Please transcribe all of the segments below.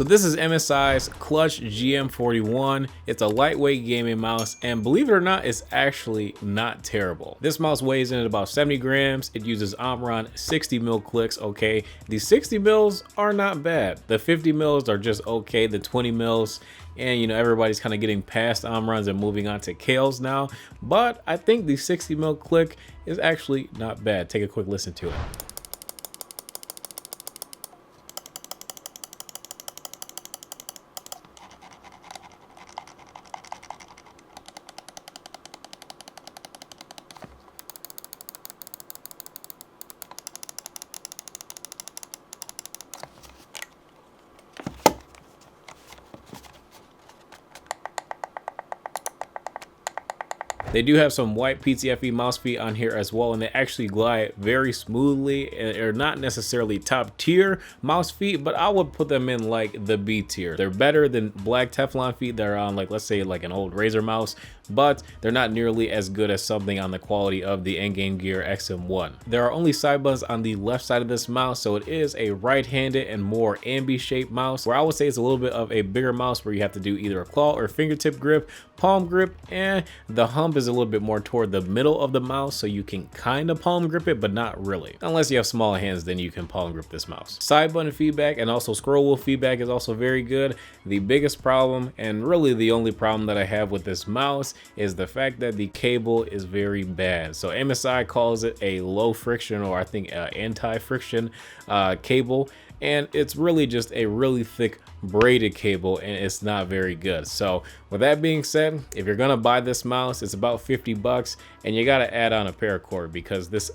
So this is MSI's Clutch GM41. It's a lightweight gaming mouse, and believe it or not, it's actually not terrible. This mouse weighs in at about 70 grams. It uses OMRON 60mm clicks, okay? The 60 mils are not bad. The 50 mils are just okay. The 20 mils, and you know, everybody's kind of getting past OMRONs and moving on to Kales now. But I think the 60mm click is actually not bad. Take a quick listen to it. They do have some white PTFE mouse feet on here as well, and they actually glide very smoothly, and are not necessarily top tier mouse feet, but I would put them in like the B tier. They're better than black Teflon feet that are on, like, let's say like an old Razer mouse, but they're not nearly as good as something on the quality of the Endgame Gear XM1. There are only side buttons on the left side of this mouse, so it is a right-handed and more ambi-shaped mouse, where I would say it's a little bit of a bigger mouse where you have to do either a claw or fingertip grip, palm grip, and the hump is a little bit more toward the middle of the mouse, so you can kind of palm grip it, but not really. Unless you have small hands, then you can palm grip this mouse. Side button feedback and also scroll wheel feedback is also very good. The biggest problem, and really the only problem that I have with this mouse, is the fact that the cable is very bad. So MSI calls it a low friction, or I think anti-friction cable, and it's really just a really thick braided cable, and it's not very good. So with that being said, if you're gonna buy this mouse, it's about 50 bucks, and you gotta add on a paracord, because this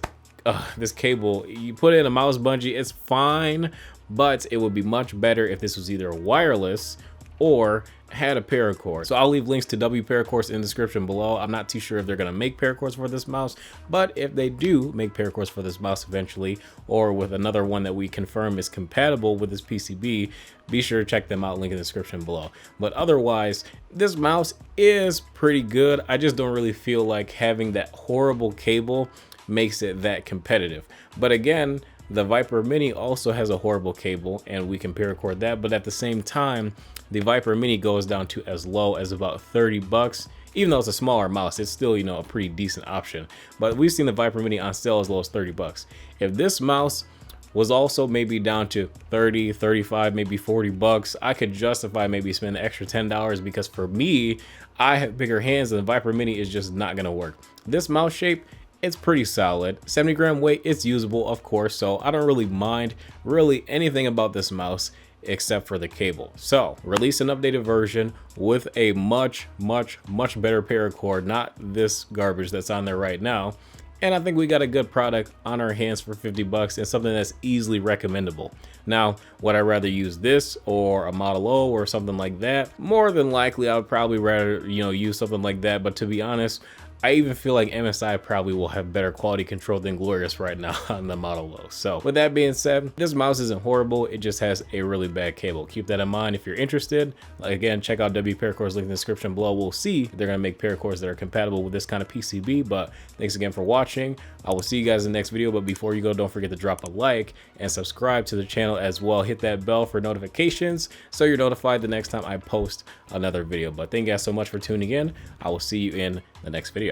cable, you put in a mouse bungee, it's fine, but it would be much better if this was either wireless or had a paracord. So I'll leave links to W paracords in the description below. I'm not too sure if they're gonna make paracords for this mouse, but if they do make paracords for this mouse eventually, or with another one that we confirm is compatible with this PCB, be sure to check them out, link in the description below. But otherwise, this mouse is pretty good. I just don't really feel like having that horrible cable makes it that competitive. But again, the Viper Mini also has a horrible cable, and we can paracord that, but at the same time, the Viper Mini goes down to as low as about 30 bucks. Even though it's a smaller mouse, it's still, you know, a pretty decent option. But we've seen the Viper Mini on sale as low as 30 bucks. If this mouse was also maybe down to 30, 35, maybe 40 bucks, I could justify maybe spending an extra $10, because for me, I have bigger hands and the Viper Mini is just not gonna work. This mouse shape, it's pretty solid. 70 gram weight, it's usable, of course, so I don't really mind really anything about this mouse except for the cable. So release an updated version with a much better paracord, not this garbage that's on there right now, and I think we got a good product on our hands for 50 bucks and something that's easily recommendable. Now, would I rather use this or a Model O or something like that? More than likely, I would probably rather, you know, use something like that, but to be honest, I even feel like MSI probably will have better quality control than Glorious right now on the Model O. So with that being said, this mouse isn't horrible, it just has a really bad cable. Keep that in mind if you're interested. Again, check out W Paracords, link in the description below. We'll see if they're gonna make paracords that are compatible with this kind of PCB, but thanks again for watching. I will see you guys in the next video, but before you go, don't forget to drop a like and subscribe to the channel as well. Hit that bell for notifications so you're notified the next time I post another video. But thank you guys so much for tuning in. I will see you in the next video.